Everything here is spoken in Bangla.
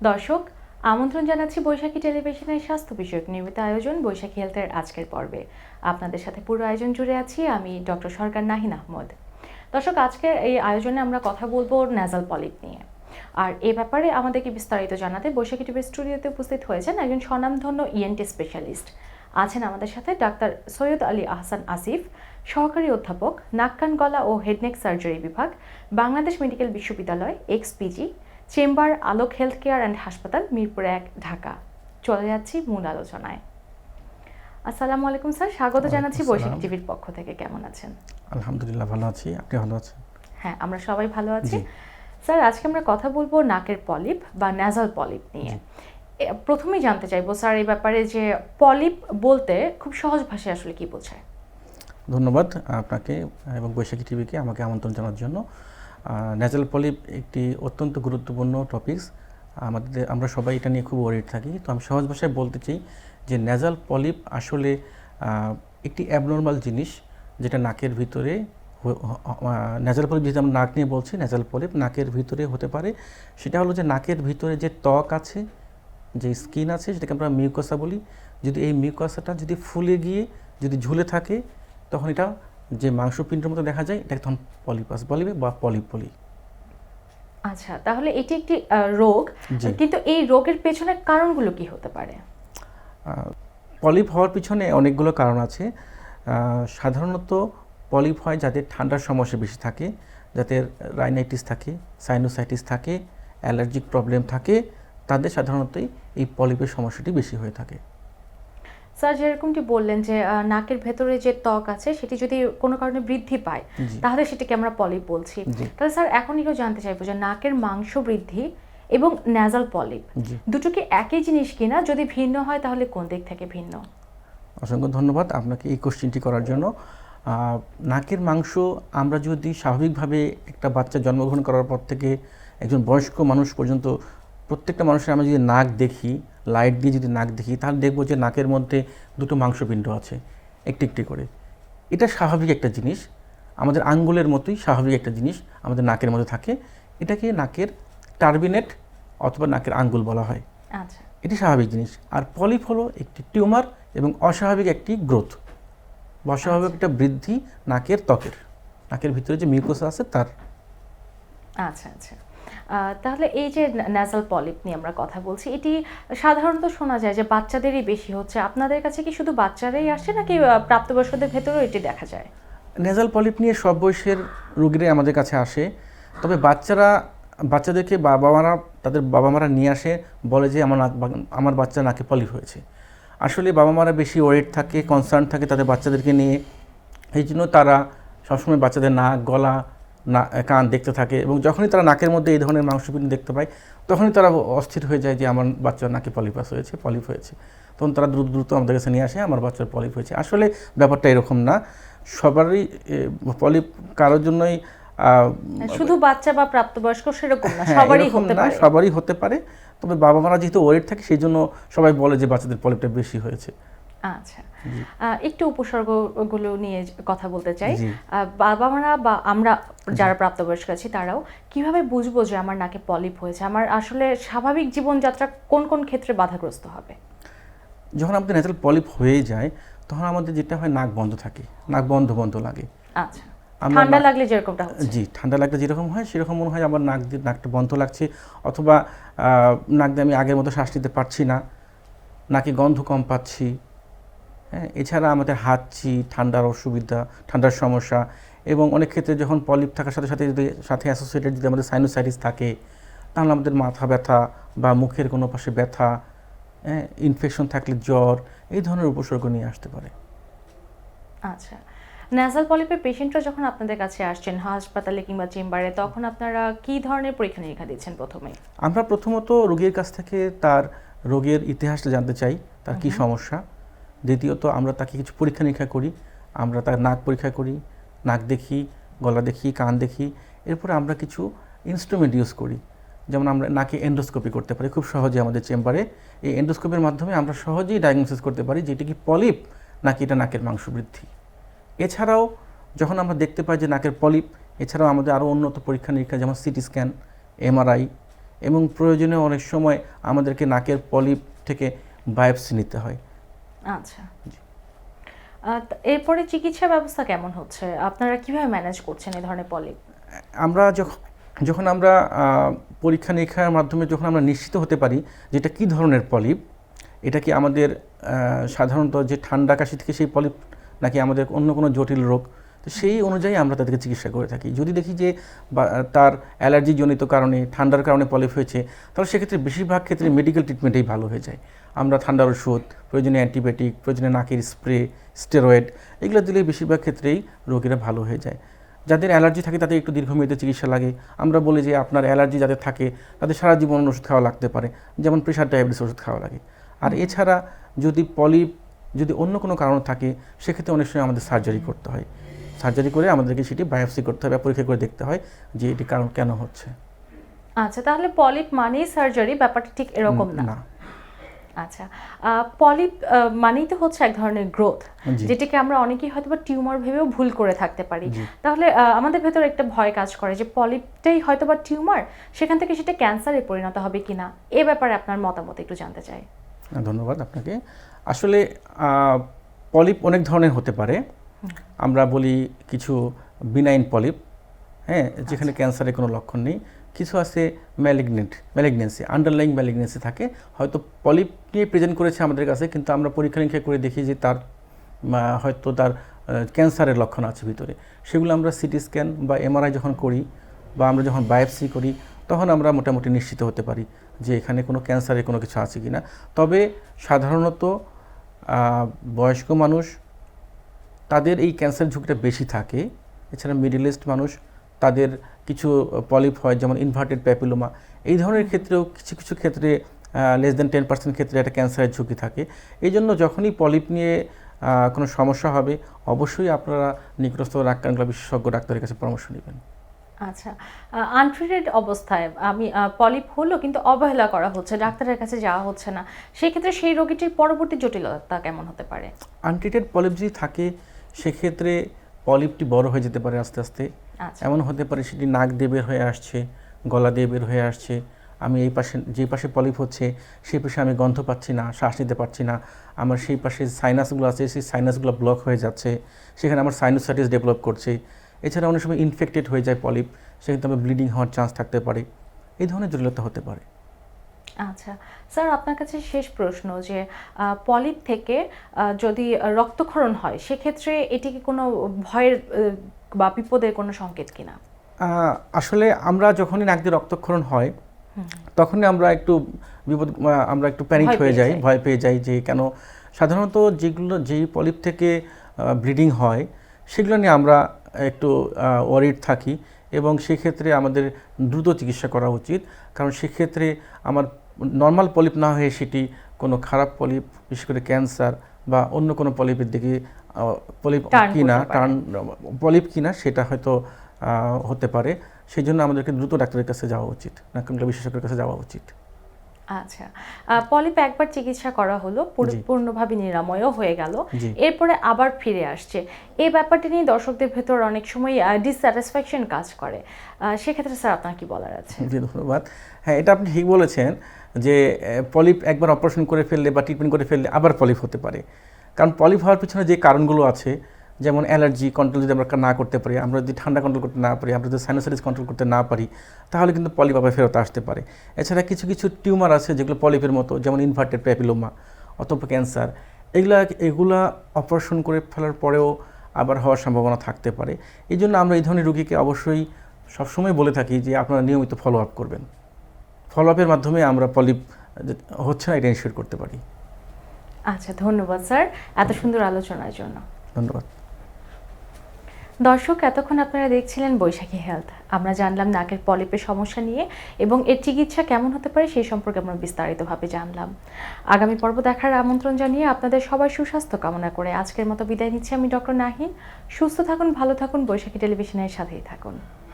দর্শক, আমন্ত্রণ জানাচ্ছি বৈশাখী টেলিভিশনের স্বাস্থ্য বিষয়ক নিয়মিত আয়োজন বৈশাখী হেলথের আজকের পর্বে। আপনাদের সাথে পুরো আয়োজন জুড়ে আছি আমি ডক্টর সরকার নাহিন আহমদ। দর্শক, আজকের এই আয়োজনে আমরা কথা বলবো ন্যাজাল পলিপ নিয়ে। আর এ ব্যাপারে আমাদেরকে বিস্তারিত জানাতে বৈশাখী টিভি স্টুডিওতে উপস্থিত হয়েছেন একজন স্বনামধন্য ইএনটি স্পেশালিস্ট। আছেন আমাদের সাথে ডাক্তার সৈয়দ আলী আহসান আসিফ, সহকারী অধ্যাপক, নাক কান গলা ও হেডনেক সার্জারি বিভাগ, বাংলাদেশ মেডিকেল বিশ্ববিদ্যালয়, এক্সপিজি, chamber, Alok health care and হাসপাতাল, মিরপুর ১, ঢাকা। চলে যাচ্ছি মূল আলোচনায়। আসসালামু আলাইকুম স্যার, স্বাগত জানাচ্ছি বৈশাখী টিভির পক্ষ থেকে। কেমন আছেন? আলহামদুলিল্লাহ ভালো আছি, আপনি ভালো আছেন? হ্যাঁ, আমরা সবাই ভালো আছি। স্যার, আজকে আমরা কথা বলবো নাকের পলিপ বা ন্যাজাল পলিপ নিয়ে। প্রথমেই জানতে চাইবো স্যার এই ব্যাপারে যে পলিপ বলতে খুব সহজ ভাষায় আসলে কি বোঝায়? ধন্যবাদ আপনাকে এবং বৈশাখী টিভিকে আমাকে আমন্ত্রণ জানার জন্য। ন্যাজাল পলিপ একটি অত্যন্ত গুরুত্বপূর্ণ টপিকস। আমরা সবাই এটা নিয়ে খুব ওয়ারিড থাকি। তো আমি সহজ ভাষায় বলতে চাই যে ন্যাজাল পলিপ আসলে একটি অ্যাবনর্মাল জিনিস, যেটা নাকের ভিতরে ন্যাজাল পলিপ, যেটা আমরা নাক নিয়ে বলছি, ন্যাজাল পলিপ নাকের ভিতরে হতে পারে। সেটা হলো যে নাকের ভিতরে যে ত্বক আছে, যে স্কিন আছে, সেটাকে আমরা মিউকসা বলি। যদি এই মিউকসাটা যদি ফুলে গিয়ে যদি ঝুলে থাকে, তখন এটা যে মাংসপিণ্ডের মতো দেখা যায়, এটাকে তখন পলিপাস বলিবে বা পলিপ বলি। আচ্ছা, তাহলে এটি একটি রোগ, কিন্তু এই রোগের পেছনে কারণগুলো কি হতে পারে? পলিপ হওয়ার পিছনে অনেকগুলো কারণ আছে। সাধারণত পলিপ হয় যাদের ঠান্ডার সমস্যা বেশি থাকে, যাদের রাইনাইটিস থাকে, সাইনোসাইটিস থাকে, অ্যালার্জিক প্রবলেম থাকে, তাদের সাধারণতই এই পলিপের সমস্যাটি বেশি হয়ে থাকে। স্যার, যেরকমটি বললেন যে নাকের ভেতরে যে ত্বক আছে সেটি যদি কোনো কারণে বৃদ্ধি পায় তাহলে সেটাকে আমরা পলিপ বলছি। তাহলে স্যার, এখন একটু জানতে চাইবো যে নাকের মাংস বৃদ্ধি এবং ন্যাজাল পলিপ দুটো কি একই জিনিস কিনা? যদি ভিন্ন হয় তাহলে কোন দিক থেকে ভিন্ন? অসংখ্য ধন্যবাদ আপনাকে এই কোশ্চেনটি করার জন্য। নাকের মাংস আমরা যদি স্বাভাবিকভাবে একটা বাচ্চা জন্মগ্রহণ করার পর থেকে একজন বয়স্ক মানুষ পর্যন্ত প্রত্যেকটা মানুষের আমরা যদি নাক দেখি, লাইট দিয়ে যদি নাক দেখি, তাহলে দেখবো যে নাকের মধ্যে দুটো মাংসপিণ্ড আছে একটি একটি করে। এটা স্বাভাবিক একটা জিনিস, আমাদের আঙ্গুলের মতোই স্বাভাবিক একটা জিনিস আমাদের নাকের মধ্যে থাকে। এটাকে নাকের টার্বিনেট অথবা নাকের আঙ্গুল বলা হয়। আচ্ছা, এটি স্বাভাবিক জিনিস। আর পলিপ হলো একটি টিউমার এবং অস্বাভাবিক একটি গ্রোথ, অস্বাভাবিক একটা বৃদ্ধি নাকের ত্বকের, নাকের ভিতরে যে মিউকোসা আছে তার। আচ্ছা আচ্ছা। তাহলে এই যে ন্যাজাল পলিপ নিয়ে আমরা কথা বলছি, এটি সাধারণত শোনা যায় যে বাচ্চাদেরই বেশি হচ্ছে। আপনাদের কাছে কি শুধু বাচ্চারাই আসে নাকি প্রাপ্তবয়স্কদের ভেতরেও এটি দেখা যায়? ন্যাজাল পলিপ নিয়ে সব বয়সের রোগীরাই আমাদের কাছে আসে, তবে বাচ্চাদেরকে তাদের বাবা মারা নিয়ে আসে, বলে যে আমার বাচ্চা নাকে পলিপ হয়েছে। আসলে বাবা মারা বেশি ওয়ারিড থাকে, কনসার্ন থাকে তাদের বাচ্চাদেরকে নিয়ে। এই জন্য তারা সবসময় বাচ্চাদের নাক, গলা, কান দেখতে থাকে, এবং যখনই তারা নাকের মধ্যে এই ধরনের মাংসপিণ্ড দেখতে পায়, তখনই তারা অস্থির হয়ে যায় যে আমার বাচ্চার নাকে পলিপ হয়েছে। তখন তারা দ্রুত দ্রুত আমাদের কাছে নিয়ে আসে, আমার বাচ্চার পলিপ হয়েছে। আসলে ব্যাপারটা এরকম না, সবারই পলিপ কারোর জন্যই, শুধু বাচ্চা বা প্রাপ্তবয়স্ক সেরকম না, সবারই হতে পারে। তবে বাবা মারা যেহেতু ওয়ারিড থাকে, সেই জন্য সবাই বলে যে বাচ্চাদের পলিপটা বেশি হয়েছে। আচ্ছা, একটু উপসর্গগুলো নিয়ে কথা বলতে চাই। বাবা মারা বা আমরা যারা প্রাপ্তবয়স্ক আছি তারাও কিভাবে বুঝবো যে আমার নাকে পলিপ হয়েছে? আমার আসলে স্বাভাবিক জীবনযাত্রা কোন কোন ক্ষেত্রে বাধাগ্রস্ত হবে? যখন আমাদের ন্যাচারাল পলিপ হয়ে যায়, তখন আমাদের যেটা হয়, নাক বন্ধ থাকে, নাক বন্ধ বন্ধ লাগে। আচ্ছা, ঠান্ডা লাগলে যেরকমটা হচ্ছে। জি, ঠান্ডা লাগলে যেরকম হয় সেরকম মনে হয় আমার নাকটা বন্ধ লাগছে, অথবা নাক দিয়ে আমি আগের মতো শ্বাস নিতে পারছি না, নাকে গন্ধ কম পাচ্ছি। হ্যাঁ, এছাড়া আমাদের হাঁচি, ঠান্ডার অসুবিধা, ঠান্ডার সমস্যা, এবং অনেক ক্ষেত্রে যখন পলিপ থাকার সাথে সাথে যদি সাথে অ্যাসোসিয়েটেড যদি আমাদের সাইনোসাইটিস থাকে, তাহলে আমাদের মাথা ব্যথা বা মুখের কোনো পাশে ব্যথা, ইনফেকশন থাকলে জ্বর, এই ধরনের উপসর্গ নিয়ে আসতে পারে। আচ্ছা, ন্যাজাল পলিপের পেশেন্টরা যখন আপনাদের কাছে আসছেন হাসপাতালে কিংবা চেম্বারে, তখন আপনারা কি ধরনের পরীক্ষা নিরীক্ষা দিচ্ছেন? আমরা প্রথমত রোগীর কাছ থেকে তার রোগের ইতিহাসটা জানতে চাই, তার কি সমস্যা। দ্বিতীয়ত আমরা তাকে কিছু পরীক্ষা নিরীক্ষা করি, আমরা তার নাক পরীক্ষা করি, নাক দেখি, গলা দেখি, কান দেখি। এরপরে আমরা কিছু ইনস্ট্রুমেন্ট ইউজ করি, যেমন আমরা নাকে এন্ডোস্কোপি করতে পারি খুব সহজে আমাদের চেম্বারে। এই এন্ডোস্কোপির মাধ্যমে আমরা সহজেই ডায়াগনোসিস করতে পারি যে এটা কি পলিপ নাকি এটা নাকের মাংস বৃদ্ধি। এছাড়াও যখন আমরা দেখতে পাই যে নাকের পলিপ, এছাড়াও আমাদের আরও উন্নত পরীক্ষা নিরীক্ষা, যেমন সিটি স্ক্যান, এমআরআই, এবং প্রয়োজনে অনেক সময় আমাদেরকে নাকের পলিপ থেকে বায়োপসি নিতে হয়। আচ্ছা, এরপরে চিকিৎসা ব্যবস্থা কেমন হচ্ছে? আপনারা কিভাবে ম্যানেজ করছেন এই ধরনের পলিপ? আমরা যখন আমরা পরীক্ষা নিরীক্ষার মাধ্যমে যখন আমরা নিশ্চিত হতে পারি যে এটা কী ধরনের পলিপ, এটা কি আমাদের সাধারণত যে ঠান্ডা কাশি থেকে সেই পলিপ নাকি আমাদের অন্য কোনো জটিল রোগ, তো সেই অনুযায়ী আমরা তাদেরকে চিকিৎসা করে থাকি। যদি দেখি যে তার অ্যালার্জিজনিত কারণে ঠান্ডার কারণে পলিপ হয়েছে, তাহলে সেক্ষেত্রে বেশিরভাগ ক্ষেত্রে মেডিকেল ট্রিটমেন্টেই ভালো হয়ে যায়। আমরা ঠান্ডার ওষুধ, প্রয়োজনে অ্যান্টিবায়োটিক, প্রয়োজনে নাকের স্প্রে, স্টেরয়েড এগুলো দিলে বেশিরভাগ ক্ষেত্রেই রোগীরা ভালো হয়ে যায়। যাদের অ্যালার্জি থাকে তাদের একটু দীর্ঘমেয়াদী চিকিৎসা লাগে। আমরা বলি যে আপনার অ্যালার্জি যাদের থাকে তাদের সারা জীবন ওষুধ খাওয়া লাগতে পারে, যেমন প্রেশার ডায়াবেটিস ওষুধ খাওয়া লাগে। আর এছাড়া যদি পলিপ যদি অন্য কোনো কারণ থাকে, সেক্ষেত্রে অনেক সময় আমাদের সার্জারি করতে হয়। সার্জারি করে আমাদেরকে সেটি বায়োপসি করতে হবে, পরীক্ষা করে দেখতে হয় যে এটি কারণ কেন হচ্ছে। আচ্ছা, তাহলে পলিপ মানেই সার্জারি, ব্যাপারটা ঠিক এরকম না? আচ্ছা, পলিপ মানেই তো হচ্ছে এক ধরনের গ্রোথ, যেটাকে আমরা অনেকেই হয়তো বা টিউমার ভেবেও ভুল করে থাকতে পারি। তাহলে আমাদের ভেতরে একটা ভয় কাজ করে যে পলিপটাই হয়তো বা টিউমার, সেখান থেকে সেটা ক্যান্সারে পরিণত হবে কিনা। এ ব্যাপারে আপনার মতামত একটু জানতে চাই। ধন্যবাদ আপনাকে। আসলে পলিপ অনেক ধরনের হতে পারে। আমরা বলি কিছু বিনাইন পলিপ, হ্যাঁ, যেখানে ক্যান্সারের কোনো লক্ষণ নেই। কিছু আছে ম্যালিগনেন্সি, আন্ডারলাইং ম্যালিগনেন্সি থাকে, হয়তো পলিপ নিয়ে প্রেজেন্ট করেছে আমাদের কাছে, কিন্তু আমরা পরীক্ষা নিরীক্ষা করে দেখি যে তার হয়তো তার ক্যান্সারের লক্ষণ আছে ভিতরে। সেগুলো আমরা সিটি স্ক্যান বা এমআরআই যখন করি বা আমরা যখন বায়োপসি করি, তখন আমরা মোটামুটি নিশ্চিত হতে পারি যে এখানে কোনো ক্যান্সারের কোনো কিছু আছে কি না। তবে সাধারণত বয়স্ক মানুষ তাদের এই ক্যান্সার ঝুঁকিটা বেশি থাকে। এছাড়া মিডল ইস্ট মানুষ তাদের কিছু পলিপ হয়, যেমন ইনভার্টেড প্যাপিলোমা, এই ধরনের ক্ষেত্রেও কিছু কিছু ক্ষেত্রে লেস দেন 10% ক্ষেত্রে একটা ক্যান্সারের ঝুঁকি থাকে। এই জন্য যখনই পলিপ নিয়ে কোনো সমস্যা হবে, অবশ্যই আপনারা নিকটস্থ নাক-কান-গলা বিশেষজ্ঞ ডাক্তারের কাছে পরামর্শ নেবেন। আচ্ছা, আনট্রিটেড অবস্থায় আমি পলিপ হলো কিন্তু অবহেলা করা হচ্ছে, ডাক্তারের কাছে যাওয়া হচ্ছে না, সেই ক্ষেত্রে সেই রোগীটির পরবর্তী জটিলতা কেমন হতে পারে? আনট্রিটেড পলিপ যদি থাকে, সেক্ষেত্রে পলিপটি বড় হয়ে যেতে পারে আস্তে আস্তে। এমন হতে পারে সেটি নাক দিয়ে বের হয়ে আসছে, গলা দিয়ে বের হয়ে আসছে। আমি এই পাশে যে পাশে পলিপ হচ্ছে সেই পাশে আমি গন্ধ পাচ্ছি না, শ্বাস নিতে পারছি না। আমার সেই পাশে সাইনাসগুলো আছে, সেই সাইনাসগুলো ব্লক হয়ে যাচ্ছে, সেখানে আমার সাইনোসাইটিস ডেভেলপ করছে। এছাড়া অনেক সময় ইনফেক্টেড হয়ে যায় পলিপ, সেক্ষেত্রে আমার ব্লিডিং হওয়ার চান্স থাকতে পারে। এই ধরনের জটিলতা হতে পারে। আচ্ছা স্যার, আপনার কাছে শেষ প্রশ্ন যে পলিপ থেকে যদি রক্তক্ষরণ হয়, সেক্ষেত্রে এটি কি কোনো ভয়ের বা বিপদের কোনো সংকেত কিনা? আসলে আমরা যখনই নাক দিয়ে রক্তক্ষরণ হয়, তখনই আমরা একটু আমরা একটু প্যানিক হয়ে যাই, ভয় পেয়ে যাই যে কেন। সাধারণত যেই পলিপ থেকে ব্লিডিং হয়, সেগুলো নিয়ে আমরা একটু ওয়ারিড থাকি এবং সেক্ষেত্রে আমাদের দ্রুত চিকিৎসা করা উচিত। কারণ সেক্ষেত্রে আমার নর্মাল পলিপ না হয়ে সেটি কোনো খারাপ পলিপ, বিশেষ করে ক্যান্সার বা অন্য কোনো পলিপের দিকে পলিপ কিনা সেটা হয়তো হতে পারে। সেই জন্য আমাদেরকে দ্রুত ডাক্তারের কাছে যাওয়া উচিত, নাক-কান-গলা বিশেষজ্ঞের কাছে যাওয়া উচিত। আচ্ছা, পলিপ একবার চিকিৎসা করা হলো, পরিপূর্ণভাবে নিরাময়ও হয়ে গেল, এরপরে আবার ফিরে আসছে, এই ব্যাপারটি নিয়ে দর্শকদের ভেতর অনেক সময় ডিসস্যাটিসফ্যাকশন কাজ করে। সেক্ষেত্রে স্যার আপনার কি বলার আছে? জি, ধন্যবাদ। হ্যাঁ, এটা আপনি ঠিক বলেছেন যে পলিপ একবার অপারেশন করে ফেললে বা ট্রিটমেন্ট করে ফেললে আবার পলিপ হতে পারে। কারণ পলিপ হওয়ার পিছনে যে কারণগুলো আছে, যেমন অ্যালার্জি কন্ট্রোল যদি আমরা না করতে পারি, আমরা যদি ঠান্ডা কন্ট্রোল করতে না পারি, আমরা যদি সাইনোসাইটিস কন্ট্রোল করতে না পারি, তাহলে কিন্তু পলিপ আবার ফেরত আসতে পারে। এছাড়া কিছু কিছু টিউমার আছে যেগুলো পলিপের মতো, যেমন ইনভার্টেড প্যাপিলোমা অথবা ক্যান্সার, এগুলা অপারেশন করে ফেলার পরেও আবার হওয়ার সম্ভাবনা থাকতে পারে। এই জন্য আমরা এই ধরনের রোগীকে অবশ্যই সবসময় বলে থাকি যে আপনারা নিয়মিত ফলো আপ করবেন। ফলো আপের মাধ্যমে আমরা পলিপ হচ্ছে না এটা এনশিওর করতে পারি। আচ্ছা, ধন্যবাদ স্যার এত সুন্দর আলোচনার জন্য। ধন্যবাদ। দর্শক, এতক্ষণ আপনারা দেখছিলেন বৈশাখী হেলথ। আমরা জানলাম নাকের পলিপের সমস্যা নিয়ে এবং এর চিকিৎসা কেমন হতে পারে সেই সম্পর্কে আমরা বিস্তারিতভাবে জানলাম। আগামী পর্ব দেখার আমন্ত্রণ জানিয়ে আপনাদের সবার সুস্বাস্থ্য কামনা করে আজকের মতো বিদায় নিচ্ছি আমি ডক্টর নাহিন। সুস্থ থাকুন, ভালো থাকুন, বৈশাখী টেলিভিশনের সাথেই থাকুন।